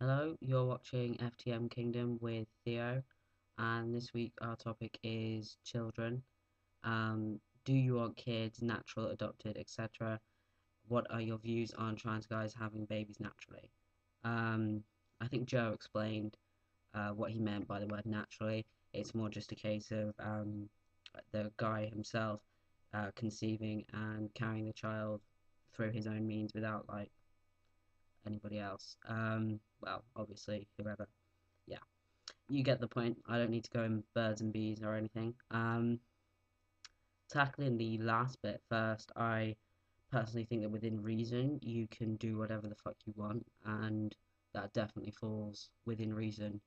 Hello, you're watching FTMKingdom with Theo, and this week our topic is children. Do you want kids, natural, adopted, etc.? What are your views on trans guys having babies naturally? Um, I think Joe explained what he meant by the word naturally. It's more just a case of the guy himself conceiving and carrying the child through his own means without like anybody else. Well, obviously, whoever. Yeah, you get the point. I don't need to go in birds and bees or anything. Tackling the last bit first, I personally think that within reason, you can do whatever the fuck you want, and that definitely falls within reason,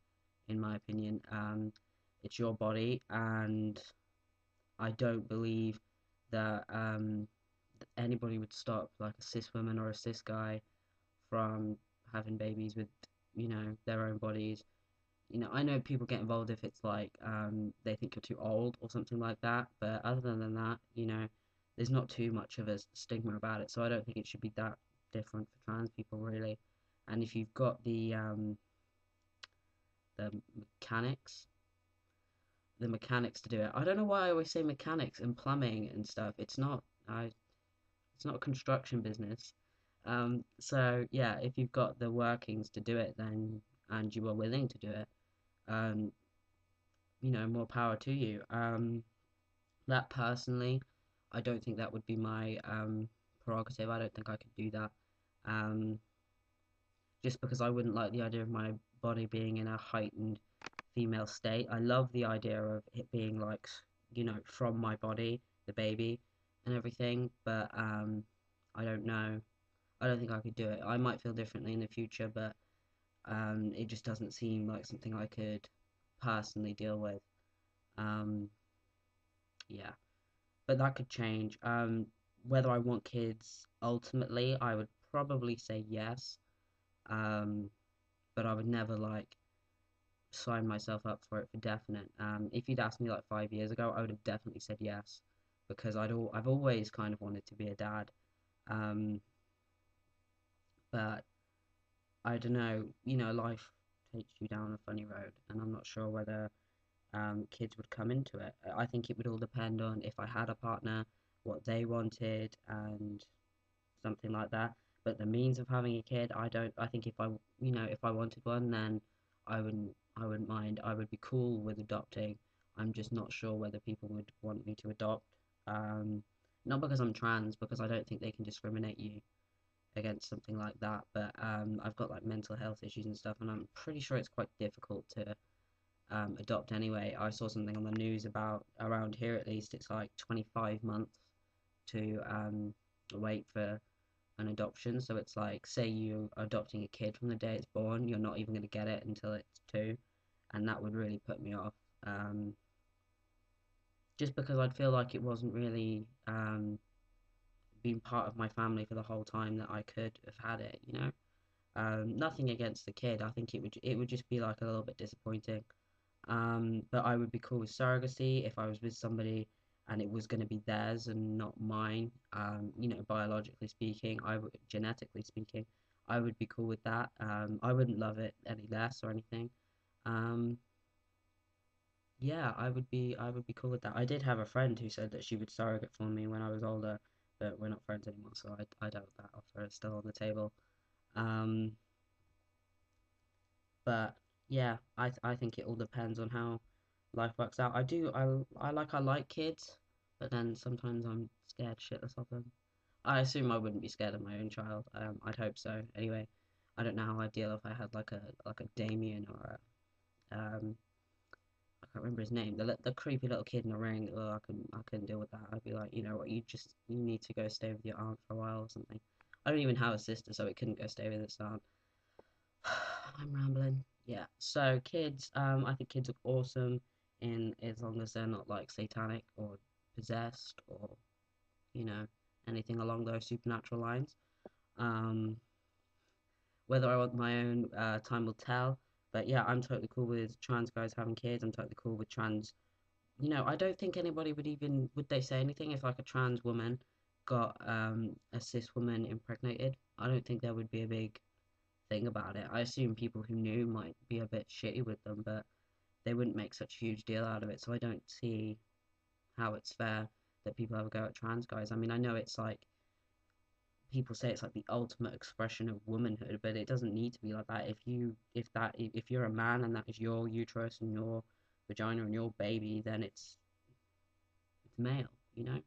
in my opinion. It's your body, and I don't believe that anybody would stop like a cis woman or a cis guy from having babies with, their own bodies. I know people get involved if it's like they think you're too old or something like that, but other than that, there's not too much of a stigma about it, so I don't think it should be that different for trans people really. And if you've got the mechanics, the mechanics to do it, I don't know why I always say mechanics and plumbing and stuff. It's not a construction business. So yeah, if you've got the workings to do it, then and you are willing to do it, um, more power to you. That personally, I don't think that would be my prerogative. I don't think I could do that. Um, just because I wouldn't like the idea of my body being in a heightened female state. I love the idea of it being like, from my body, the baby, and everything. But I don't know. I don't think I could do it. I might feel differently in the future, but it just doesn't seem like something I could personally deal with. Um, yeah, but that could change. Whether I want kids, ultimately, I would probably say yes. Um, but I would never like sign myself up for it for definite. If you'd asked me like 5 years ago, I would have definitely said yes because I've always kind of wanted to be a dad. Um, but I don't know, life takes you down a funny road, and I'm not sure whether kids would come into it. I think it would all depend on if I had a partner, what they wanted, and something like that. But the means of having a kid, I don't. I think if I wanted one, then I wouldn't mind. I would be cool with adopting. I'm just not sure whether people would want me to adopt. Um, Not because I'm trans, because I don't think they can discriminate you against something like that. But I've got like mental health issues and stuff, and I'm pretty sure it's quite difficult to adopt anyway. I saw something on the news about around here at least. It's like 25 months to wait for an adoption. So it's like, say you are adopting a kid from the day it's born, you're not even going to get it until it's two, and that would really put me off. Just because I'd feel like it wasn't really being part of my family for the whole time that I could have had it. Nothing against the kid. I think it would just be like a little bit disappointing. But I would be cool with surrogacy if I was with somebody and it was going to be theirs and not mine. Biologically speaking, genetically speaking, I would be cool with that. I wouldn't love it any less or anything. Um, yeah, I would be cool with that. I did have a friend who said that she would surrogate for me when I was older, but we're not friends anymore, so I doubt that offer is still on the table. Um, but yeah, I think it all depends on how life works out. I like kids, but then sometimes I'm scared shitless of them. I assume I wouldn't be scared of my own child. I'd hope so. Anyway, I don't know how I'd deal if I had like a Damien or I can't remember his name. The creepy little kid in the ring. Oh, I couldn't deal with that. I'd be like, you know what, you need to go stay with your aunt for a while or something. I don't even have a sister, so it couldn't go stay with its aunt. I'm rambling. Yeah. So kids, I think kids are awesome in as long as they're not like satanic or possessed or you know anything along those supernatural lines. Um, Whether I want my own, time will tell. But yeah, I'm totally cool with trans guys having kids. I'm totally cool with trans. I don't think anybody would they say anything if like a trans woman got a cis woman impregnated. I don't think there would be a big thing about it. I assume people who knew might be a bit shitty with them, but they wouldn't make such a huge deal out of it. So I don't see how it's fair that people have a go at trans guys. I mean, I know it's like people say it's like the ultimate expression of womanhood, but it doesn't need to be like that. If you're a man and that is your uterus and your vagina and your baby, then it's male, you know?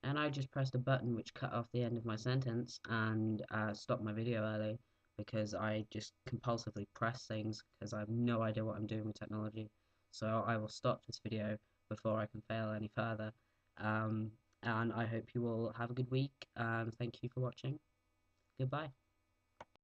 And I just pressed a button which cut off the end of my sentence and stopped my video early because I just compulsively press things because I have no idea what I'm doing with technology. So I will stop this video before I can fail any further. Um, and I hope you all have a good week and thank you for watching. Goodbye.